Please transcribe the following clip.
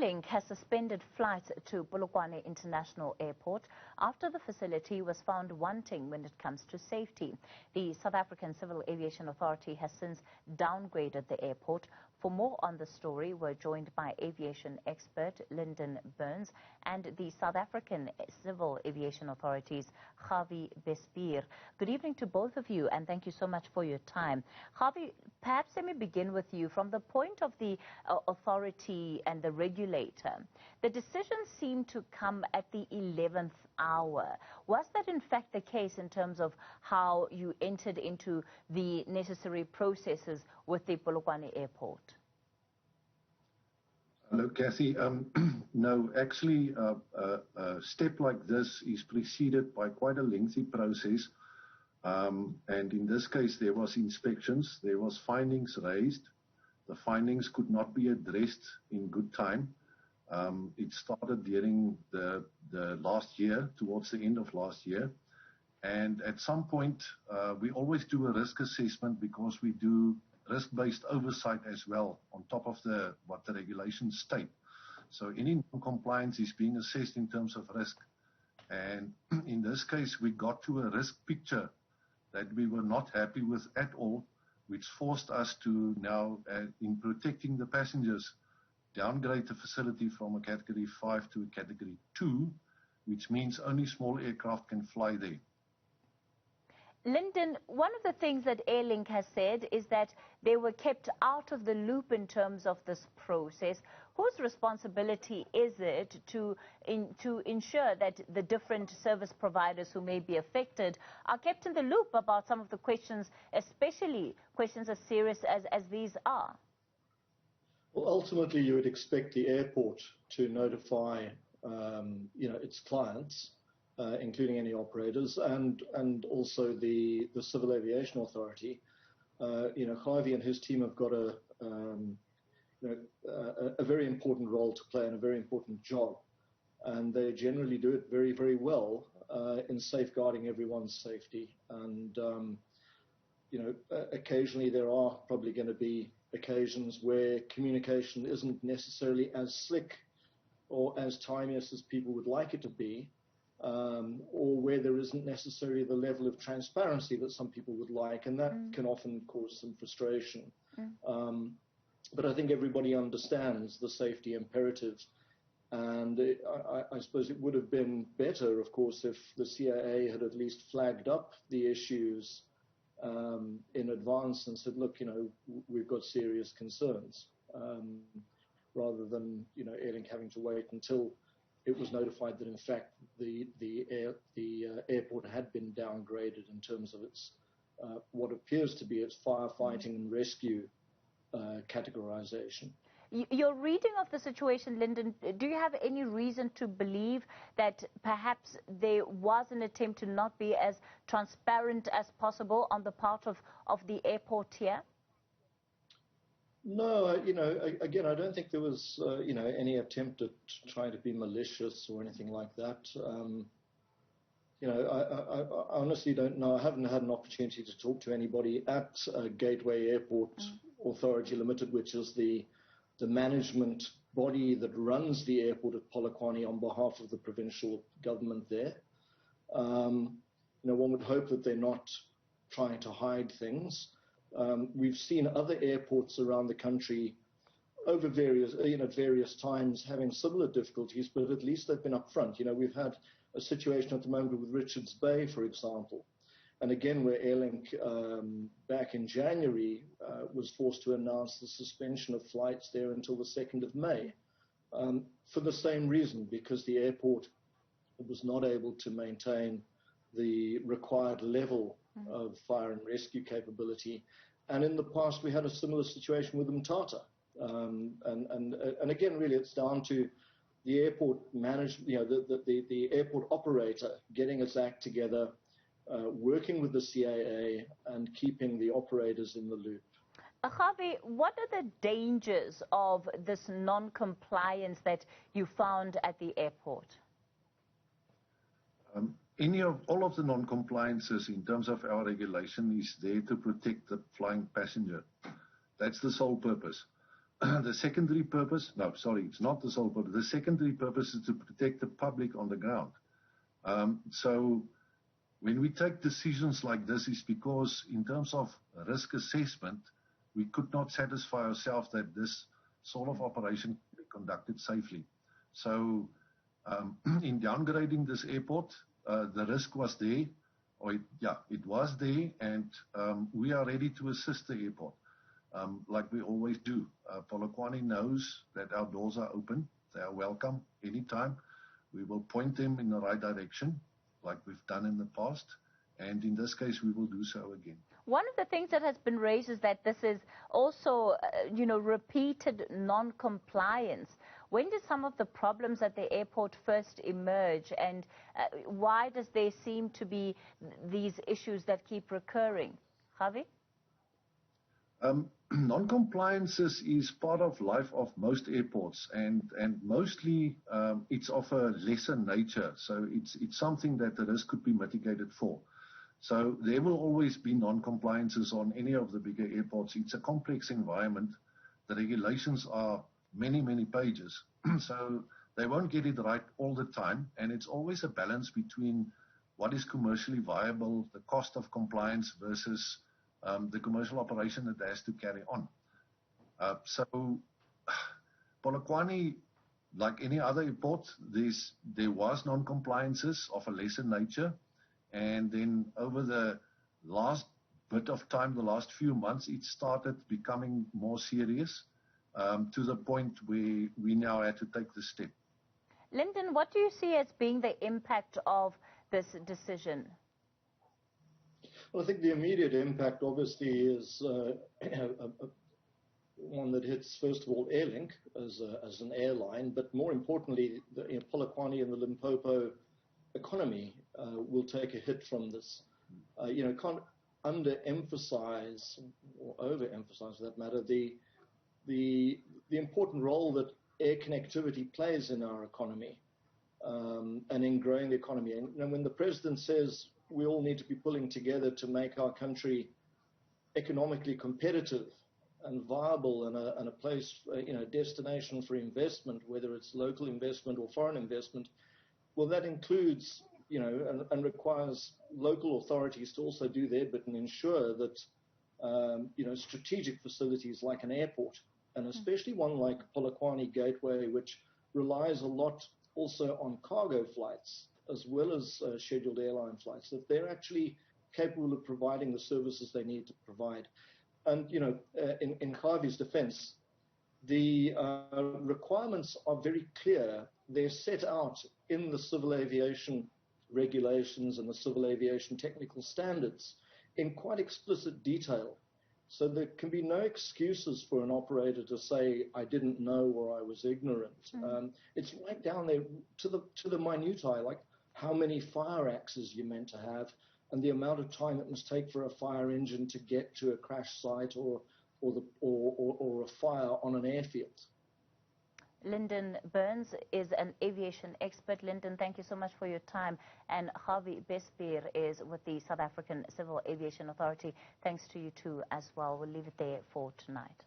Airlink has suspended flights to Polokwane International Airport after the facility was found wanting when it comes to safety. The South African Civil Aviation Authority has since downgraded the airport. For more on the story, we're joined by aviation expert Lyndon Burns and the South African Civil Aviation Authority's Javi Besbier. Good evening to both of you, and thank you so much for your time. Javi, perhaps let me begin with you. From the point of the authority and the regulator, the decision seemed to come at the 11th hour. Was that in fact the case in terms of how you entered into the necessary processes with the Polokwane Airport? Hello, Kathy. No, actually, a step like this is preceded by quite a lengthy process. And in this case, there was inspections, there was findings raised. The findings could not be addressed in good time. It started during the last year, towards the end of last year. And at some point, we always do a risk assessment because we do risk-based oversight as well on top of what the regulations state. So any non-compliance is being assessed in terms of risk. And in this case, we got to a risk picture that we were not happy with at all, which forced us to now, in protecting the passengers, downgrade the facility from a Category 5 to a Category 2, which means only small aircraft can fly there. Lyndon, one of the things that Airlink has said is that they were kept out of the loop in terms of this process. Whose responsibility is it to ensure that the different service providers who may be affected are kept in the loop about some of the questions, especially questions as serious as these are? Well, ultimately, you would expect the airport to notify, its clients, including any operators, and also the Civil Aviation Authority. Javi and his team have got a very important role to play and a very important job, and they generally do it very, very well in safeguarding everyone's safety. And occasionally there are probably going to be occasions where communication isn't necessarily as slick or as timeous as people would like it to be. Or where there isn't necessarily the level of transparency that some people would like, and that can often cause some frustration. But I think everybody understands the safety imperatives, and I suppose it would have been better, of course, if the CAA had at least flagged up the issues in advance and said, look, we've got serious concerns, rather than, Airlink having to wait until it was notified that, in fact, the airport had been downgraded in terms of its what appears to be its firefighting and rescue categorization. Your reading of the situation, Lyndon, do you have any reason to believe that perhaps there was an attempt to not be as transparent as possible on the part of the airport here? No, again, I don't think there was, any attempt at trying to be malicious or anything like that. I honestly don't know. I haven't had an opportunity to talk to anybody at Gateway Airport Authority Limited, which is the management body that runs the airport at Polokwane on behalf of the provincial government there. One would hope that they're not trying to hide things. We've seen other airports around the country over various times having similar difficulties, but at least they've been upfront. We've had a situation at the moment with Richards Bay, for example, and again where Airlink back in January was forced to announce the suspension of flights there until the 2nd of May for the same reason, because the airport was not able to maintain the required level of fire and rescue capability. And in the past, we had a similar situation with Mthatha. And again, really, it's down to the airport the airport operator getting its act together, working with the CAA and keeping the operators in the loop. Javi, what are the dangers of this non-compliance that you found at the airport? All of the non-compliances in terms of our regulation is there to protect the flying passenger. That's the sole purpose. the secondary purpose, no, sorry, it's not the sole purpose. The secondary purpose is to protect the public on the ground. So when we take decisions like this, it's because in terms of risk assessment, we could not satisfy ourselves that this sort of operation can be conducted safely. So in downgrading this airport, the risk was there, it was there, and we are ready to assist the airport, like we always do. Polokwane knows that our doors are open. They are welcome anytime. We will point them in the right direction, like we've done in the past, and in this case, we will do so again. One of the things that has been raised is that this is also, repeated non-compliance. When did some of the problems at the airport first emerge, and why does there seem to be these issues that keep recurring? Javi? Non-compliance is part of life of most airports, and mostly it's of a lesser nature. So it's something that the risk could be mitigated for. So there will always be non-compliances on any of the bigger airports. It's a complex environment. The regulations are many, many pages. So they won't get it right all the time. And it's always a balance between what is commercially viable, the cost of compliance versus the commercial operation that has to carry on. So Polokwane, like any other airport, there was non-compliances of a lesser nature. And then over the last bit of time, the last few months, it started becoming more serious to the point where we now had to take the step. Lyndon, what do you see as being the impact of this decision? Well, I think the immediate impact, obviously, is one that hits, first of all, Airlink as an airline, but more importantly, Polokwane and the Limpopo economy will take a hit from this. Can't underemphasize or overemphasize, for that matter, the important role that air connectivity plays in our economy and in growing the economy. And when the president says we all need to be pulling together to make our country economically competitive and viable and a place, destination for investment, whether it's local investment or foreign investment, well, that includes, and requires local authorities to also do their bit and ensure that, strategic facilities like an airport, and especially one like Polokwane Gateway, which relies a lot also on cargo flights as well as scheduled airline flights, that they're actually capable of providing the services they need to provide. And, in Javi's defense, the requirements are very clear. They're set out in the civil aviation regulations and the civil aviation technical standards in quite explicit detail. So there can be no excuses for an operator to say, I didn't know or I was ignorant. It's right down there to the minutiae, like how many fire axes you're meant to have and the amount of time it must take for a fire engine to get to a crash site or a fire on an airfield. Lyndon Burns is an aviation expert. Lyndon, thank you so much for your time. And Javi Bespeer is with the South African Civil Aviation Authority. Thanks to you too as well. We'll leave it there for tonight.